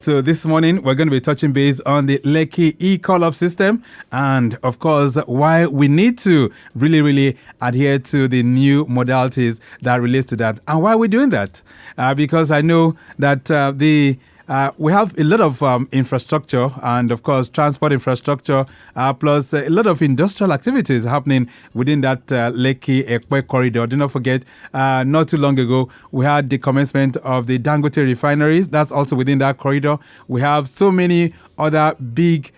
So this morning, we're going to be touching base on the Lekki E-Call-Up System and, of course, why we need to really adhere to the new modalities that relate to that and why we're doing that. Because I know that we have a lot of infrastructure and, of course, transport infrastructure, plus a lot of industrial activities happening within that Lekki-Epe corridor. Do not forget, not too long ago, we had the commencement of the Dangote refineries. That's also within that corridor. We have so many other big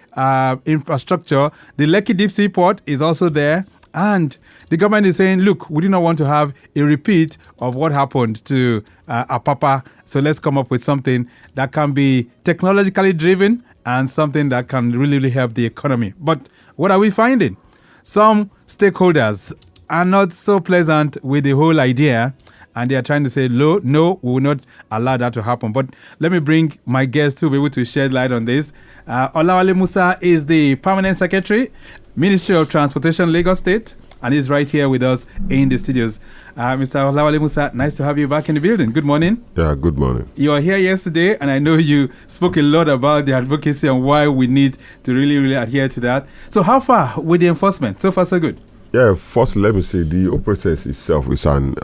infrastructure. The Lekki Deep Sea Port is also there. And the government is saying, look, we do not want to have a repeat of what happened to Apapa. So let's come up with something that can be technologically driven and something that can really help the economy. But what are we finding? Some stakeholders are not so pleasant with the whole idea. And they are trying to say, no, we will not allow that to happen. But let me bring my guest who will be able to shed light on this. Olawale Musa is the Permanent Secretary, Ministry of Transportation, Lagos State, and he's right here with us in the studios. Mr. Olawale Musa, nice to have you back in the building. Good morning. Yeah, good morning. You were here yesterday, and I know you spoke a lot about the advocacy and why we need to really adhere to that. So how far with the enforcement? So far, so good. Yeah, first let me say the whole process itself is an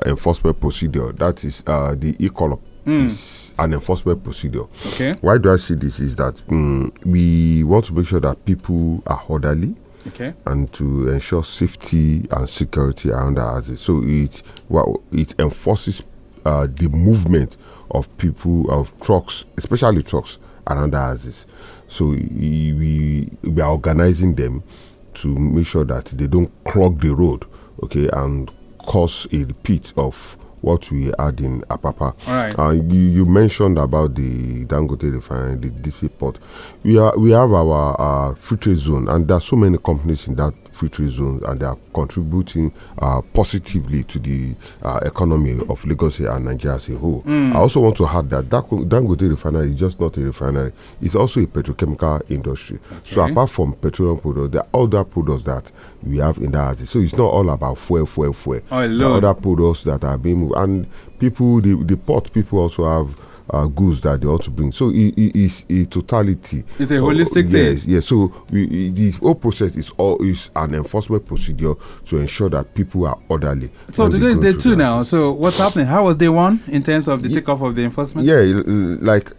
enforcement procedure. That is the E-Call-Up is an enforcement procedure. Okay. Why do I say this is that we want to make sure that people are orderly. Okay. And to ensure safety and security around our houses. So it enforces the movement of people, of trucks, especially trucks around our houses. So we are organizing them to make sure that they don't clog the road, okay, and cause a repeat of what we had in Apapa. All right. You mentioned about the Dangote refinery, the DC port. We have our free trade zone, and there are so many companies in that free trade zone, and they are contributing positively to the economy of Lagos and Nigeria as a whole. I also want to add that Dangote refinery is just not a refinery; it's also a petrochemical industry. Okay. So apart from petroleum products, there are other products that we have in that. So it's not all about fuel. Oh, there are other products that are being moved, and people, the port people also have goods that they want to bring. So it's a totality. It's a holistic thing. Yes. So the whole process is an enforcement procedure to ensure that people are orderly. So today is day 2 now. So what's happening? How was day 1 in terms of the takeoff of the enforcement? Yeah,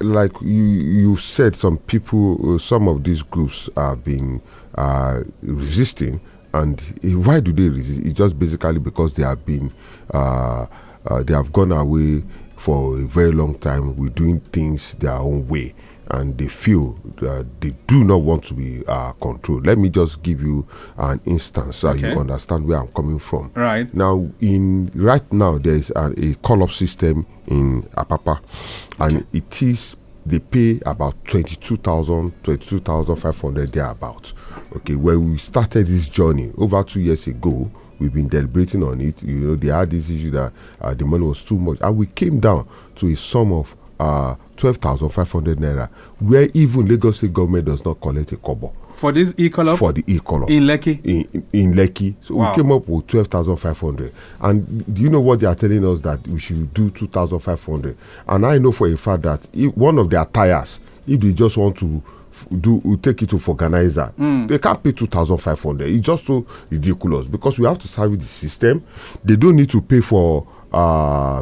like you said, some people, some of these groups are being resisting. And why do they resist? It's just basically because they have been, they have gone away for a very long time with doing things their own way, and they feel that they do not want to be controlled. Let me just give you an instance so you understand where I'm coming from. Right now, there's a call-up system in Apapa, and they pay about 22,500 thereabouts. Okay, when we started this journey over 2 years ago, we've been deliberating on it. They had this issue that the money was too much, and we came down to a sum of 12,500 naira, where even Lagos State government does not collect a kobo. For this E-Call-Up? For the E-Call-Up. In Lekki? In Lekki. So wow. We came up with 12,500. And do you know what they are telling us? That we should do 2,500. And I know for a fact that if one of their tires, if they just want to take it to organizer, they can't pay 2,500. It's just so ridiculous because we have to service the system. They don't need to pay for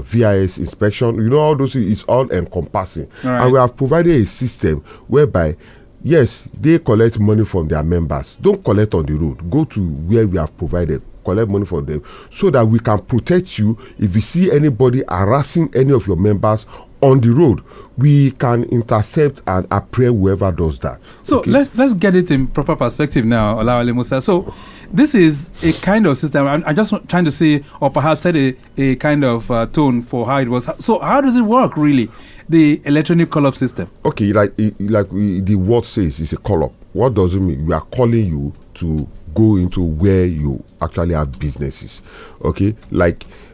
VIS inspection. All those things, it's all encompassing. Right. And we have provided a system whereby, yes, they collect money from their members. Don't collect on the road. Go to where we have provided. Collect money from them so that we can protect you. If you see anybody harassing any of your members on the road, we can intercept and apprehend whoever does that. So let's get it in proper perspective now, Olawale Musa. So this is a kind of system. I'm just trying to see, or perhaps set a kind of tone for how it was. So how does it work really, the electronic call-up system? Okay, the word says, it's a call-up. What does it mean? We are calling you to go into where you actually have businesses. Okay,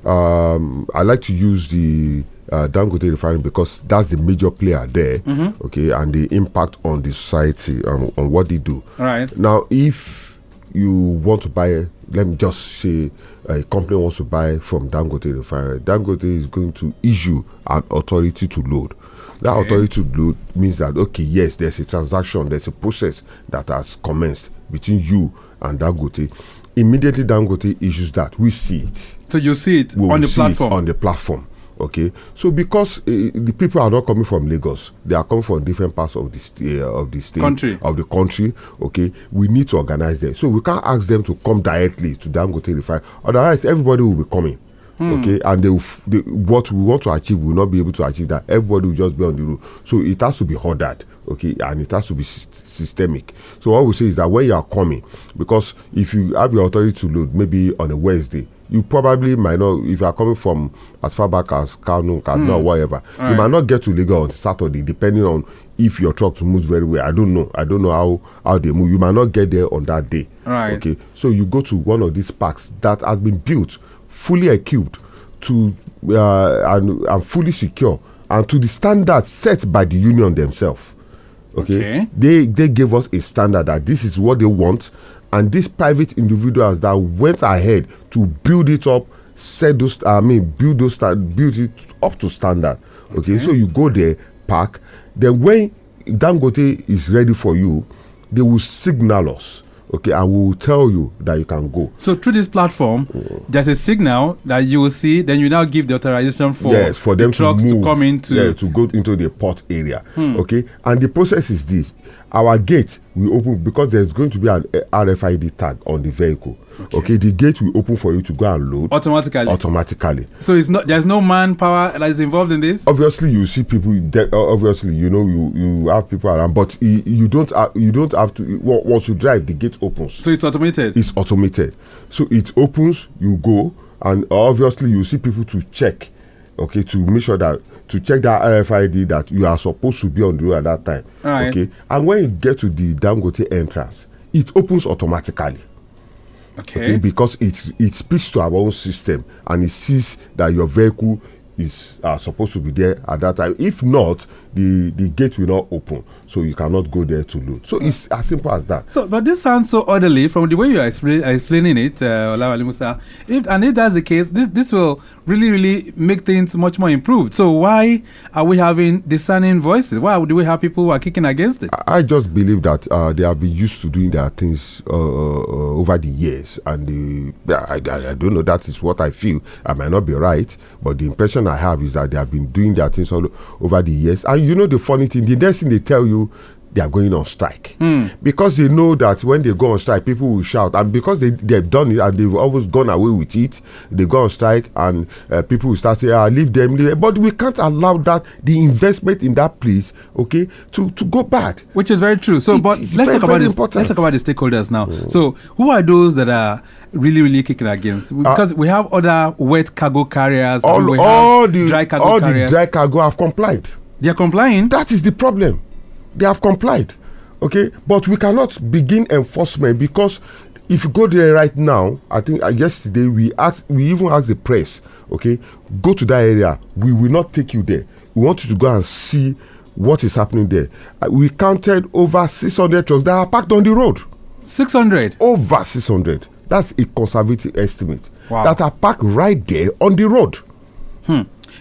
I like to use the Dangote refinery because that's the major player there. Okay, and the impact on the society on what they do. Right now, if you want to buy, let me just say, a company wants to buy from Dangote refinery, Dangote is going to issue an authority to load. That authority to load means that, okay, yes, there's a transaction, there's a process that has commenced between you and Dangote. Immediately Dangote issues that, we see it. So you see it on the platform? On the platform. Okay, so because the people are not coming from Lagos, they are coming from different parts of the state, of the country. Okay, we need to organize them. So we can't ask them to come directly to Dangote Refinery. Otherwise, everybody will be coming. Okay, and what we want to achieve, we will not be able to achieve that. Everybody will just be on the road. So it has to be ordered. Okay, and it has to be systemic. So what we say is that when you are coming, because if you have your authority to load, maybe on a Wednesday, you probably might not, if you are coming from as far back as Kano or whatever, you might not get to Lagos on Saturday, depending on if your truck moves very well. I don't know how they move. You might not get there on that day. Right. Okay, so you go to one of these parks that has been built, fully equipped to and fully secure, and to the standards set by the union themselves. Okay. They gave us a standard that this is what they want. And these private individuals that went ahead to build it up, build it up to standard. Okay, so you go there, park. Then when Dangote is ready for you, they will signal us. Okay, and we will tell you that you can go. So through this platform, there's a signal that you will see. Then you now give the authorization for them trucks to come into to go into the port area. Okay, and the process is this: our gate will open because there's going to be an RFID tag on the vehicle. Okay, the gate will open for you to go and load automatically. So there's no manpower that is involved in this. Obviously, you see people. Obviously, you have people around, but you don't have to. Once you drive, the gate opens. So it's automated. It's automated. So it opens. You go, and obviously you see people to check. Okay, to make sure that to check that RFID that you are supposed to be on the road at that time. Right. Okay, and when you get to the Dangote entrance, it opens automatically. Okay, because it speaks to our own system and it sees that your vehicle is supposed to be there at that time. If not, the gate will not open, so you cannot go there to load. So it's as simple as that. So, but this sounds so orderly from the way you are explaining it, Olawale Musa. If that's the case, this will really make things much more improved. So why are we having discerning voices? Why do we have people who are kicking against it? I just believe that they have been used to doing their things over the years, and I don't know. That is what I feel. I might not be right, but the impression I have is that they have been doing their things all over the years. And you know the funny thing, the next thing they tell you, they are going on strike. Because they know that when they go on strike, people will shout. And because they've done it and they've always gone away with it, they go on strike and people will start saying, leave them. But we can't allow that, the investment in that place, okay, to go bad. Which is very true. So, but let's talk about this. Let's talk about the stakeholders now. So, who are those that are really kicking against? Because we have other wet cargo carriers. All the dry cargo have complied. They are complying? That is the problem. They have complied, okay, but we cannot begin enforcement because if you go there right now, I think yesterday we even asked the press, okay, go to that area. We will not take you there. We want you to go and see what is happening there. We counted over 600 trucks that are parked on the road. 600? Over 600. That's a conservative estimate. Wow. That are parked right there on the road.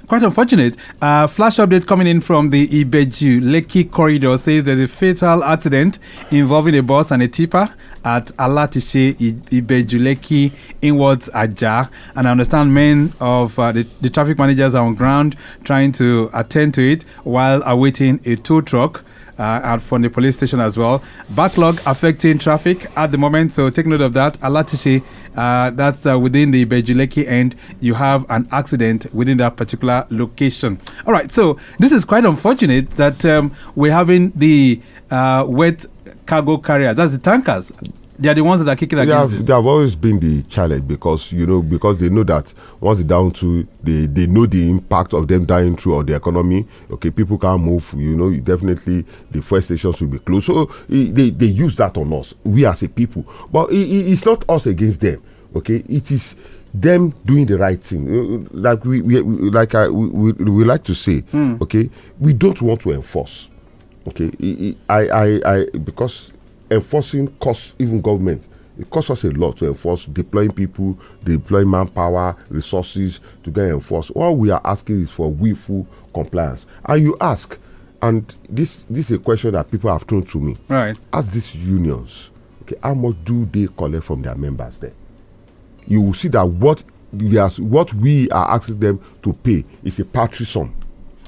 Quite unfortunate. Flash update coming in from the Ibeju-Lekki corridor says there's a fatal accident involving a bus and a tipper at Alatishe Ibeju-Lekki inwards Aja. And I understand men of the traffic managers are on ground trying to attend to it while awaiting a tow truck. And from the police station as well. Backlog affecting traffic at the moment, so take note of that. Alatishe, that's within the Ibeju-Lekki end. You have an accident within that particular location. All right, so this is quite unfortunate that we're having the wet cargo carriers. That's the tankers. They are the ones that are kicking against this. They have always been the challenge because they know that once they're down to, they know the impact of them dying through on the economy. Okay, people can't move. Definitely the fuel stations will be closed. So they use that on us, we as a people. But it's not us against them. Okay, it is them doing the right thing. Like we like to say. Okay, we don't want to enforce. Okay, I because enforcing costs even government. It costs us a lot to enforce, deploying people, deploying manpower, resources to get enforced. All we are asking is for willful compliance. And you ask, And this is a question that people have thrown to me. Right. Ask these unions, okay, how much do they collect from their members there? You will see that what we are asking them to pay is a paltry sum.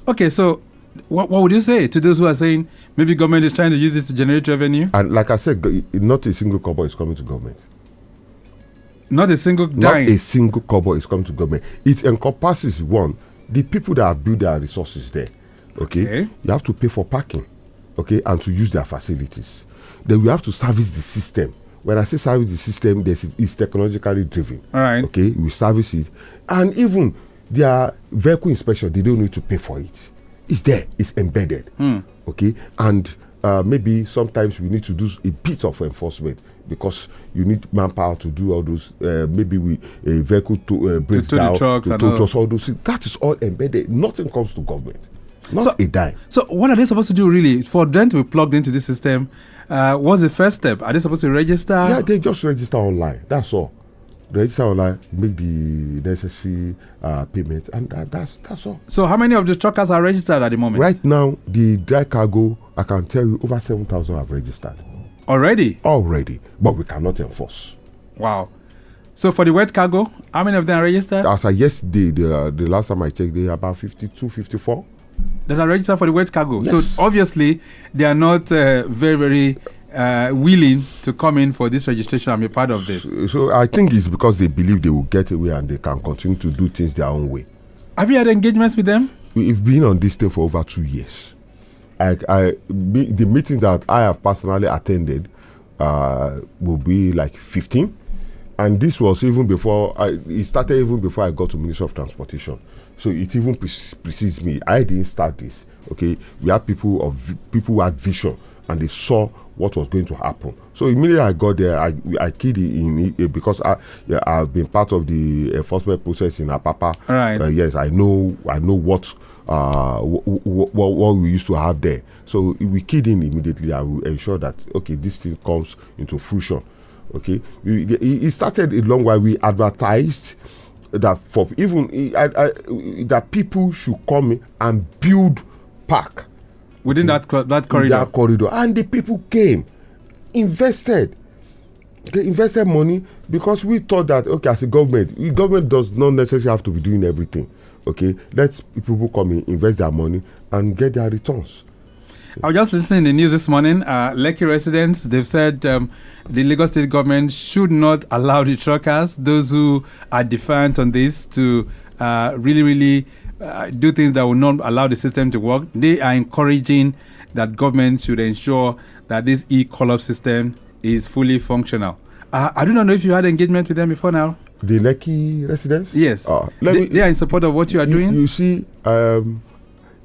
Okay, so what would you say to those who are saying maybe government is trying to use this to generate revenue? And like I said, not a single kobo is coming to government. Not a single dime. Not a single kobo is coming to government. It encompasses, one, the people that have built their resources there. Okay? You have to pay for parking, okay, and to use their facilities. Then we have to service the system. When I say service the system, it's technologically driven. All right. Okay, we service it. And even their vehicle inspection, they don't need to pay for it. It's there, it's embedded. Okay, and maybe sometimes we need to do a bit of enforcement because you need manpower to do all those. Maybe a vehicle breaks down, to tow trucks, all those things. That is all embedded. Nothing comes to government. Not a dime. So what are they supposed to do really for them to be plugged into this system? What's the first step? Are they supposed to register? Yeah, they just register online. That's all. Register online, make the necessary payment, and that's all. So how many of the truckers are registered at the moment? Right now, the dry cargo, I can tell you, over 7,000 have registered. Already, but we cannot enforce. Wow. So for the wet cargo, how many of them are registered? As of yesterday, the last time I checked, they are about 52, 54. That are registered for the wet cargo. Yes. So obviously, they are not very willing to come in for this registration and be part of this. So I think it's because they believe they will get away and they can continue to do things their own way. Have you had engagements with them? We've been on this thing for over 2 years. The meetings that I have personally attended will be like 15. And this was even before, it started even before I got to Ministry of Transportation. So it even precedes me. I didn't start this. Okay, we had people who had vision and they saw what was going to happen. So immediately I got there, I keyed in it because I've been part of the enforcement process in Apapa. Right. Yes, I know what we used to have there. So we keyed in immediately and we ensure that okay, this thing comes into fruition. Okay, it started a long while. We advertised that for even that people should come in and build park within that corridor. That corridor, and the people came, invested. They invested money because we thought that okay, as a government does not necessarily have to be doing everything. Okay, let people come in, invest their money, and get their returns. I was just listening to the news this morning. Lekki residents, they've said the Lagos State government should not allow the truckers, those who are defiant on this, to really do things that will not allow the system to work. They are encouraging that government should ensure that this e-call-up system is fully functional. I do not know if you had engagement with them before now. The Lekki residents? Yes. They are in support of what you are doing? You see,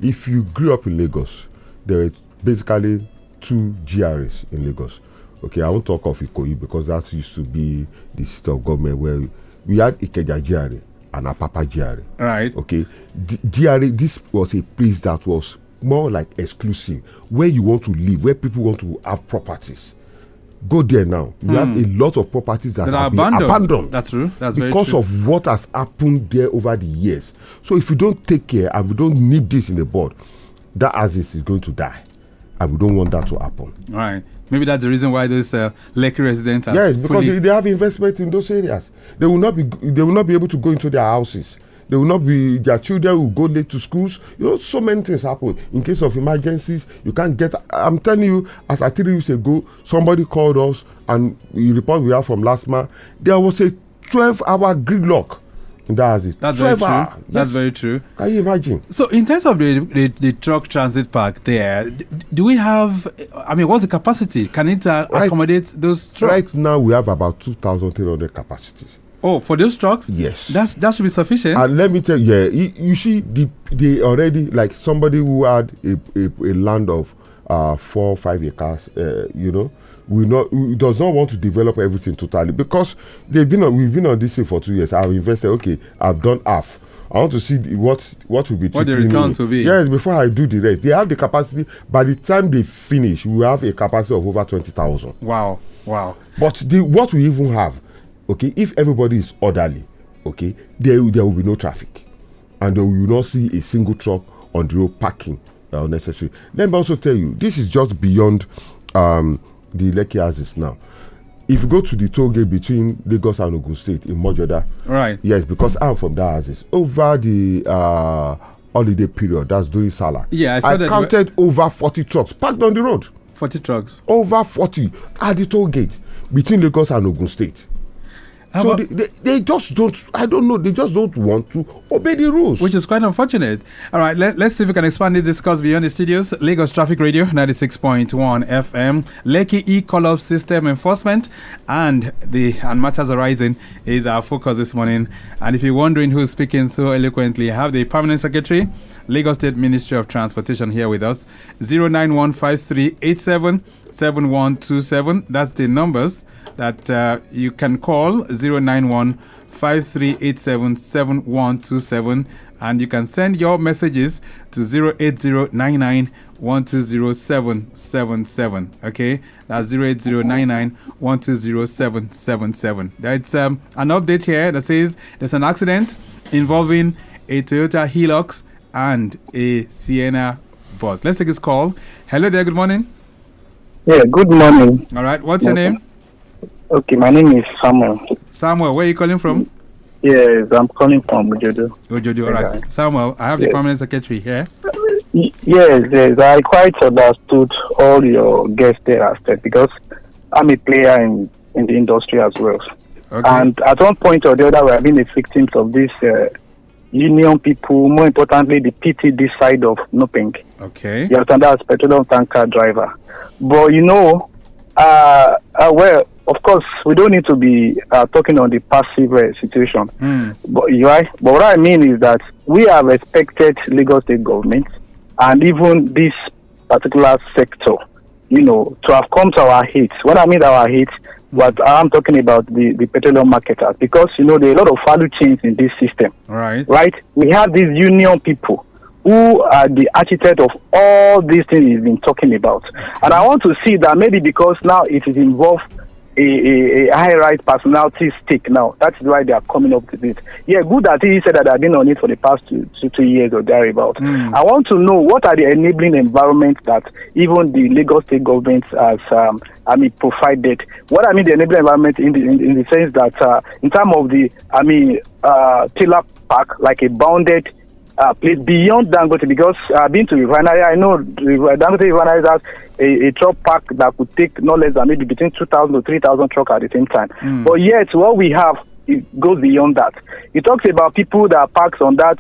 if you grew up in Lagos, there were basically 2 GRAs in Lagos. Okay, I won't talk of Ikoyi because that used to be the seat of government where we had Ikeja GRA and Apapa GRA. Right. Okay, GRA, this was a place that was more like exclusive, where you want to live, where people want to have properties. Go there now. You have a lot of properties that have been abandoned. That's true. That's very because true. of what has happened there over the years. So if you don't take care and we don't nip this in the bud, that assets is going to die, and we don't want that to happen. All right. Maybe that's the reason why those Lekki residents are because they have investment in those areas. They will not be able to go into their houses. They will not be. Their children will go late to schools. You know, so many things happen in case of emergencies. You can't get. I'm telling you, as I 3 weeks ago, somebody called us and the report we have from last month, there was a 12-hour gridlock. That's it. That's very true. Yes. That's very true. Can you imagine? So, in terms of the truck transit park there, do we have? I mean, what's the capacity? Can it accommodate those trucks? Right now, we have about 2,300 capacities. Oh, for those trucks? Yes. That should be sufficient. And let me tell you, you see, they already, like somebody who had a land of 4 or 5 acres, does not want to develop everything totally because we've been on this thing for 2 years. I've invested. Okay, I've done half. I want to see what will be what the returns will be. Yes, before I do the rest. They have the capacity. By the time they finish, we will have a capacity of over 20,000. Wow. But what we even have, okay, if everybody is orderly, okay, there will be no traffic, and you will not see a single truck on the road parking unnecessary. Let me also tell you, this is just beyond the Lekki axis now. If you go to the toll gate between Lagos and Ogun State in Mojoda, right? Yes, because I'm from that axis. Over the holiday period, that's during Salah. Yeah, I counted over 40 trucks parked on the road. 40 trucks. Over 40 at the toll gate between Lagos and Ogun State. So they just don't, I don't know, they just don't want to obey the rules. Which is quite unfortunate. All right, let's see if we can expand this discourse beyond the studios. Lagos Traffic Radio, 96.1 FM, Lekki E-Call-Up System enforcement, and matters arising is our focus this morning. And if you're wondering who's speaking so eloquently, I have the Permanent Secretary, Lagos State Ministry of Transportation here with us. 09153877127. That's the numbers that you can call. 09153877127, and you can send your messages to 08099120777. Okay, that's 08099120777. That's an update here that says there's an accident involving a Toyota Hilux and a Sienna bus. Let's take this call. Hello there, good morning. Yeah, good morning. All right, what's your name? Okay, my name is Samuel. Samuel, where are you calling from? Yes, I'm calling from Ojodo. Ojodo, all right. Samuel, I have the Permanent Secretary here. Yes, I quite understood all your guests there have said, because I'm a player in the industry as well. Okay. And at one point or the other, we have been the victims of this union people, more importantly, the PTD side of Noping. Okay. You understand, that's petroleum tanker driver. But well, of course, we don't need to be talking on the passive situation. But what I mean is that we have expected Lagos State government and even this particular sector, to have come to our aid. When I mean our aid, what I'm talking about the petroleum marketers, because there are a lot of value chains in this system. Right. We have these union people who are the architect of all these things he's been talking about. And I want to see that maybe because now it is involved a high-right personality stake now. That's why they are coming up to this. Yeah, good that he said that they've been on it for the past two years or thereabout. I want to know what are the enabling environments that even the Lagos State government has provided. What I mean the enabling environment in the sense that in terms of the trailer park, like a bounded place beyond Dangote, because I've been to refinery. I know Dangote refinery has a truck park that could take no less than maybe between 2,000 to 3,000 trucks at the same time. But yet, what we have, it goes beyond that. It talks about people that parks on that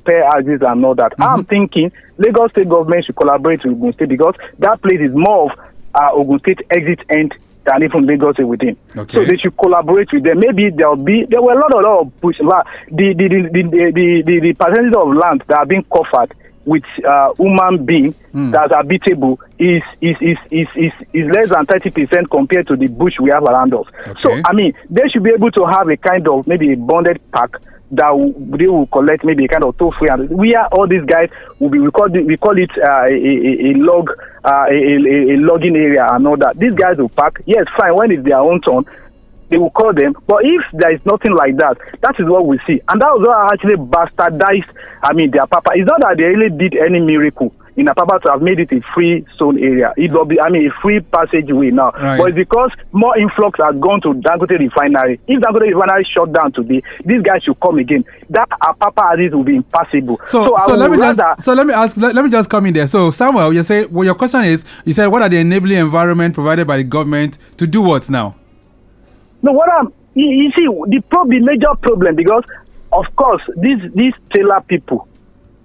pair houses and all that. I'm thinking Lagos State government should collaborate with Ogun State, because that place is more of Ogun State exit end than even Lagos within. Okay. So they should collaborate with them. Maybe there were a lot of push. The percentage of land that are being covered with human being that are habitable is less than 30% compared to the bush we have around us. Okay. So they should be able to have a kind of maybe a bonded park that they will collect maybe a kind of toll-free, and we are all these guys will be we call it a logging area and all that. These guys will park. Yes, fine. When it's their own turn, they will call them. But if there is nothing like that, that is what we see, and that was what actually bastardized. Their papa. It's not that they really did any miracle in Apapa to have made it a free zone area. It will be, a free passageway now. Right. But it's because more influx has gone to Dangote refinery. If Dangote refinery shut down today, these guys should come again. That Apapa Addis will be impassable. So let me just come in there. So Samuel, you say, well, your question is, you said, what are the enabling environment provided by the government to do what now? No, you see, the major problem, because of course these trailer people,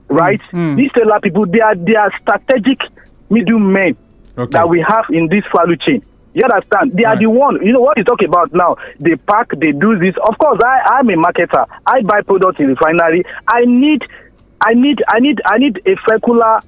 right? These trailer people, they are strategic middlemen that we have in this value chain. You understand? They are the one. You know what you talk about now? They pack, they do this. Of course, I'm a marketer. I buy products in refinery. I need a circular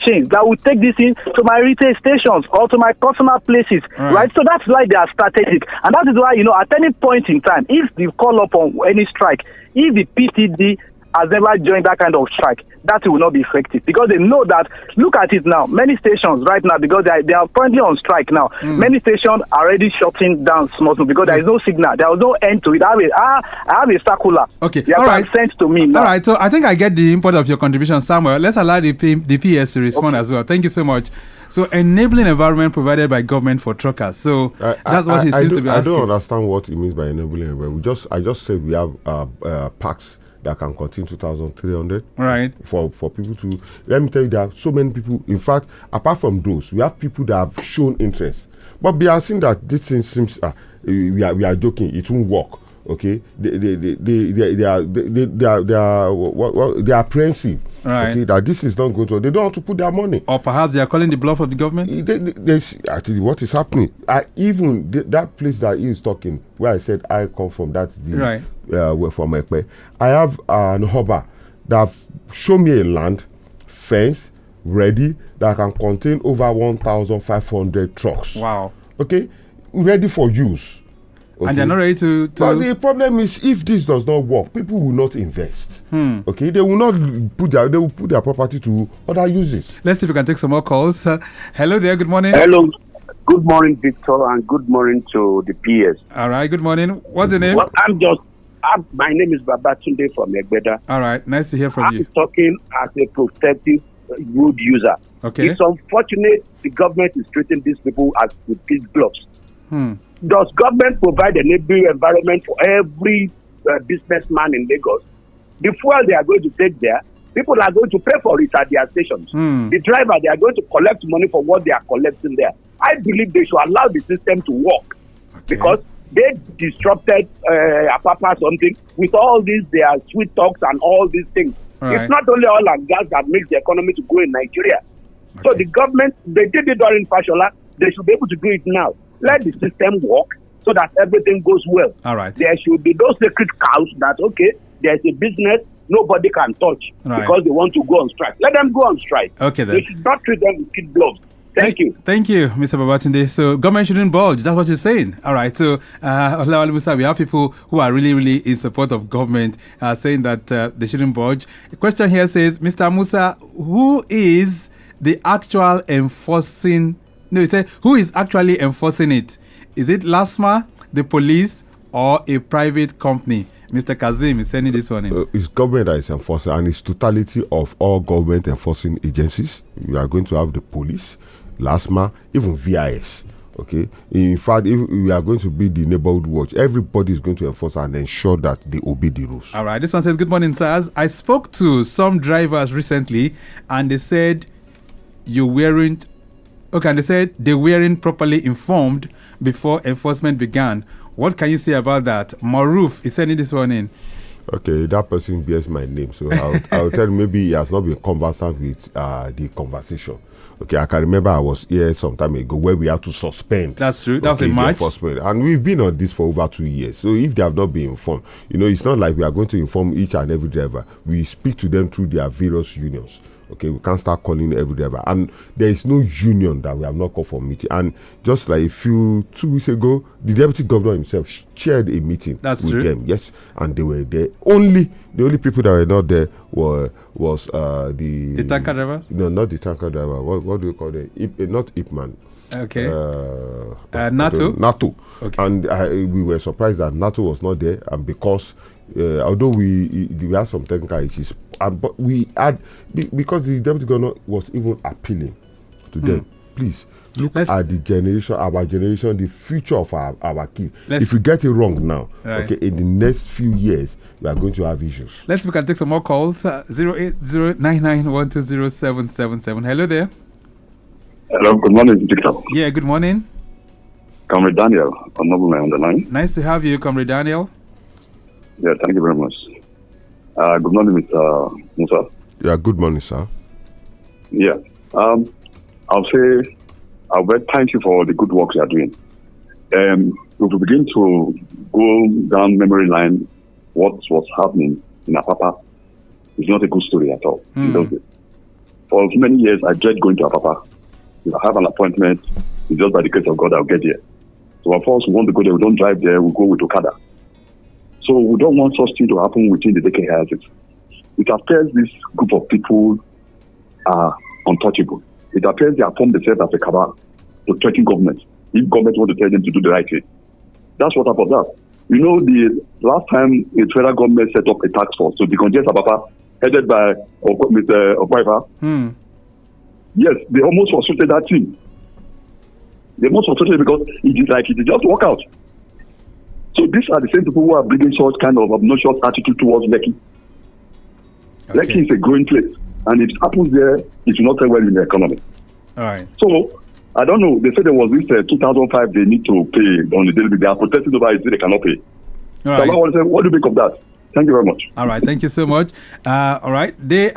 chain that will take this in to my retail stations or to my customer places, right? So that's why they are strategic, and that is why at any point in time, if they call up on any strike, if the PTD has never joined that kind of strike, that will not be effective, because they know that. Look at it now. Many stations right now, because they are currently on strike now. Many stations are already shutting down small because there is no signal. There was no end to it. I have a circular. Okay, all right. Sent to me now. All right. So I think I get the import of your contribution, Samuel. Let's allow the PS to respond as well. Thank you so much. So enabling environment provided by government for truckers. So that's what he seems to be asking. I don't understand what it means by enabling environment. I just said we have packs that can contain 2,300. Right. For people to, let me tell you, there are so many people. In fact, apart from those, we have people that have shown interest. But we are seeing that this thing seems we are joking. It won't work. Okay, they are apprehensive. Right. Okay, that this is not going to. They don't want to put their money. Or perhaps they are calling the bluff of the government. Actually, what is happening? Even that place that he is talking, where I said I come from, that's the right. From Epe. I have an harbor that have shown me a land fence ready that can contain over 1,500 trucks. Wow. Okay, ready for use. Okay. And they're not ready to. But the problem is, if this does not work, people will not invest. Okay, they will not they will put their property to other uses. Let's see if we can take some more calls. Hello there. Good morning. Hello. Good morning, Victor, and good morning to the PS. All right. Good morning. What's your name? Well, my name is Babatunde from Egbeda. All right. Nice to hear from you. I'm talking as a protective road user. Okay. It's unfortunate the government is treating these people as with kid gloves. Does government provide an enabling environment for every businessman in Lagos? The fuel they are going to take there, people are going to pay for it at their stations. The driver, they are going to collect money for what they are collecting there. I believe they should allow the system to work, because they disrupted Apapa something with all these their sweet talks and all these things. Right. It's not only oil and gas that makes the economy to go in Nigeria. So the government, they did it during Fashola, they should be able to do it now. Let the system work so that everything goes well. All right. There should be those sacred cows that, okay, there's a business nobody can touch because they want to go on strike. Let them go on strike. Okay, then. They should not treat them with kid gloves. Thank you. Thank you, Mr. Babatunde. So government shouldn't budge. That's what you're saying. All right. So, Olawale Musa, we have people who are really, really in support of government saying that they shouldn't budge. The question here says, Mr. Musa, who is the actual enforcing? No, it said, who is actually enforcing it? Is it LASMA, the police, or a private company? Mr. Kazim is sending this one in. It's government that is enforcing, and it's totality of all government enforcing agencies. We are going to have the police, LASMA, even VIS. Okay. In fact, if we are going to be the neighborhood watch, everybody is going to enforce and ensure that they obey the rules. All right. This one says, good morning, sirs. I spoke to some drivers recently, and they said you weren't. Okay, and they said they weren't properly informed before enforcement began. What can you say about that? Maruf is sending this one in. Okay, that person bears my name, so I'll tell you, maybe he has not been conversant with the conversation. Okay, I can remember I was here some time ago where we had to suspend. That's true. That was in March. And we've been on this for over 2 years. So if they have not been informed, it's not like we are going to inform each and every driver. We speak to them through their various unions. Okay, we can't start calling every driver. And there is no union that we have not called for meeting. And just like 2 weeks ago, the deputy governor himself chaired a meeting with them. Yes, and they were there. The only people that were not there was the tanker driver? No, not the tanker driver. What do you call them? Not Ipman. Okay. NATO. Okay. And we were surprised that NATO was not there, and because although we had some technical issues, but we had, because the deputy governor was even appealing to them, please look at our generation, the future of our kids. If we get it wrong now, okay, in the next few years, we are going to have issues. Let's see if we can take some more calls. 08099120777. Hello there. Hello, good morning, Victor. Yeah, good morning. Comrade Daniel, honorable man on the line. Nice to have you, Comrade Daniel. Yeah, thank you very much. Good morning, Mr. Musa. Yeah, good morning, sir. Yeah, I'll thank you for the good work you are doing. If we begin to go down memory line, what was happening in Apapa is not a good story at all. For many years, I dread going to Apapa. If I have an appointment, it's just by the grace of God I'll get there. So of course, we want to go there, we don't drive there, we go with Okada. So we don't want such thing to happen within the decade houses. it appears this group of people are untouchable. It appears they have formed themselves as a cabal to threaten government if government want to tell them to do the right thing. That's what happened. You know, the last time the federal government set up a task force to decongest Ababa, headed by Mr. Okwaifa, yes, they almost frustrated that team. They almost frustrated because it just work out. So these are the same people who are bringing such kind of obnoxious attitude towards Lekki. Okay. Lekki is a growing place, and if it happens there, it will not play well in the economy. All right. So, I don't know. They said there was this 2005 they need to pay on the daily. They are protesting over it, they cannot pay. All right. So I want to say, what do you make of that? Thank you very much. All right, thank you so much. All right, they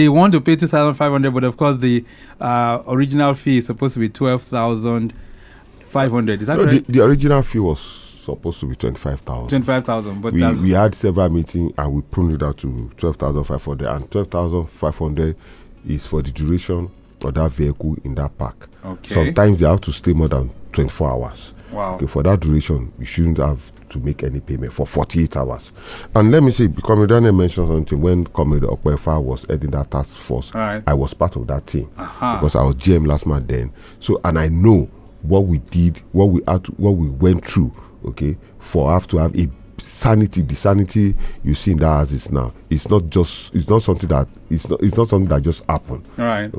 want to pay 2,500, but of course the original fee is supposed to be 12,500. Is that correct? The original fee was supposed to be 25,000. 25,000, but we had several meetings and we pruned it out to 12,500, and 12,500 is for the duration of that vehicle in that park. Okay. Sometimes they have to stay more than 24 hours. Wow. Okay, for that duration, you shouldn't have to make any payment for 48 hours. And let me say, Comrade Daniel mentioned something when Comrade Okwaifa was heading that task force. Right. I was part of that team because I was GM last month then. So, and I know what we did, what we went through. Okay, for us to have a sanity, the sanity you see in that house is now. It's not something that just happened. All right.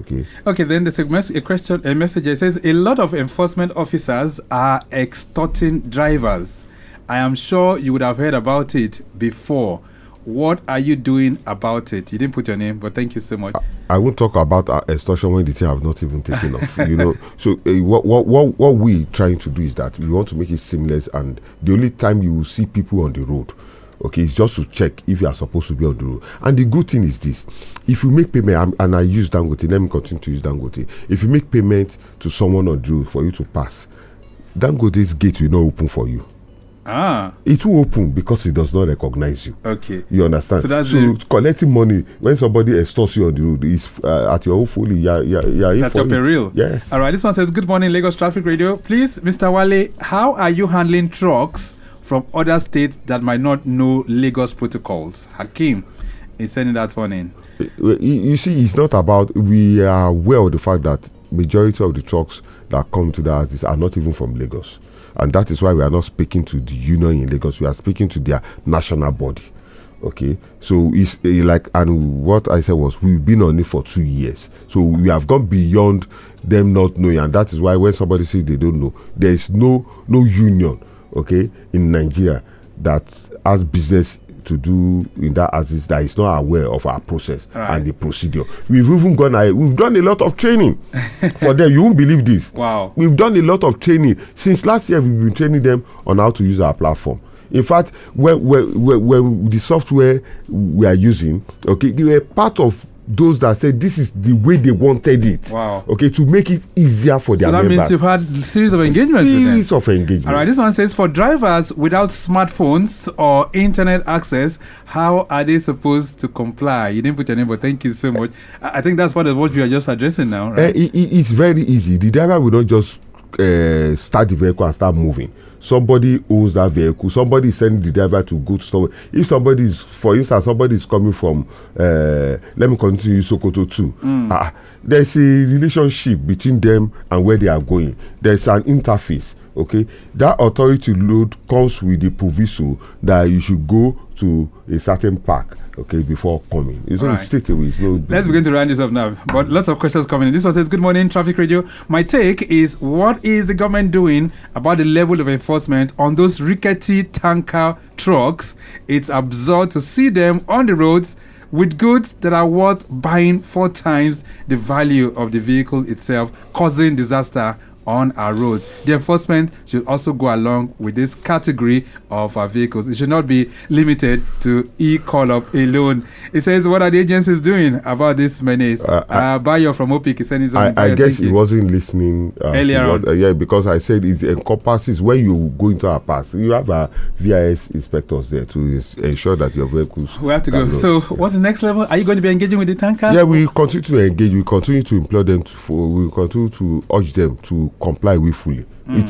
Okay. Then there's a message. It says a lot of enforcement officers are extorting drivers. I am sure you would have heard about it before. What are you doing about it? You didn't put your name, but thank you so much. I won't talk about extortion when the thing have not even taken off. You know, so what we trying to do is that we want to make it seamless, and the only time you will see people on the road, okay, is just to check if you are supposed to be on the road. And the good thing is this: if you make payment, and I use Dangote, let me continue to use Dangote. If you make payment to someone on the road for you to pass, Dangote's gate will not open for you. It will open because it does not recognize you. Okay. You understand? So collecting money when somebody extorts you on the road is at your own folly. Yeah. That's your peril. Yes. All right. This one says, "Good morning, Lagos Traffic Radio. Please, Mr. Wale, how are you handling trucks from other states that might not know Lagos protocols?" Hakeem is sending that one in. You see, it's not about. We are aware of the fact that majority of the trucks that come to the artists are not even from Lagos. And that is why we are not speaking to the union in Lagos. We are speaking to their national body. Okay, so it's and what I said was we've been on it for 2 years. So we have gone beyond them not knowing, and that is why when somebody says they don't know, there is no union, okay, in Nigeria that has business to do in that as that is not aware of our process and the procedure. We've even we've done a lot of training for them. You won't believe this. Wow. We've done a lot of training. Since last year, we've been training them on how to use our platform. In fact, when the software we are using, okay, they were part of those that said this is the way they wanted it. Wow. Okay, to make it easier for their members. So that means you've had a series of engagements with them. Series of engagement. All right, this one says, for drivers without smartphones or internet access, how are they supposed to comply? You didn't put your name, but thank you so much. I think that's part of what we are just addressing now, right? It's very easy. The driver will not just start the vehicle and start moving. Somebody owns that vehicle. Somebody is sending the driver to go to somewhere. If somebody is, for instance, somebody is coming from, let me continue Sokoto too. There's a relationship between them and where they are going. There's an interface. Okay, that authority load comes with the proviso that you should go to a certain park, okay, before coming. It's only straight away. Let's begin to round this up now. But lots of questions coming in. This one says, "Good morning, Traffic Radio. My take is, what is the government doing about the level of enforcement on those rickety tanker trucks? It's absurd to see them on the roads with goods that are worth buying 4 times the value of the vehicle itself, causing disaster on our roads. The enforcement should also go along with this category of our vehicles. It should not be limited to E-Call-Up alone." It says, "What are the agencies doing about this menace?" Bayo from OPIC is sending his own. I guess he wasn't listening earlier on. Yeah, because I said it encompasses when you go into our pass. You have VIS inspectors there to ensure that your vehicles. We have to go. So, what's the next level? Are you going to be engaging with the tankers? Yeah, we continue to engage. We continue to implore them we continue to urge them to comply with fully. We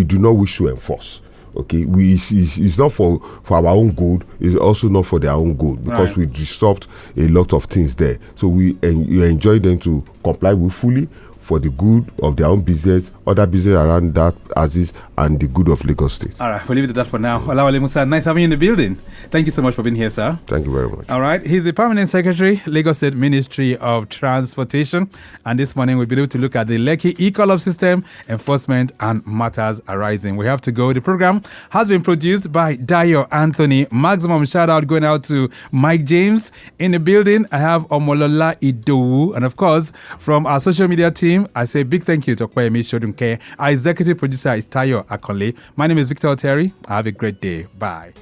do not wish to enforce. Okay, it's not for our own good. It's also not for their own good, because we disrupt a lot of things there. So we enjoy them to comply with fully for the good of their own business, other business around that axis, and the good of Lagos State. All right, we'll leave it at that for now. Olawale Musa, nice having you in the building. Thank you so much for being here, sir. Thank you very much. All right, he's the Permanent Secretary, Lagos State Ministry of Transportation. And this morning, we'll be able to look at the Lekki E-Call-Up System, enforcement, and matters arising. We have to go. The program has been produced by Dayo Anthony. Maximum shout out going out to Mike James. In the building, I have Omolola Idowu. And of course, from our social media team, I say big thank you to Kwayemi Shodunke. Our executive producer is Tayo Akonle. My name is Victor Oteri. Have a great day. Bye.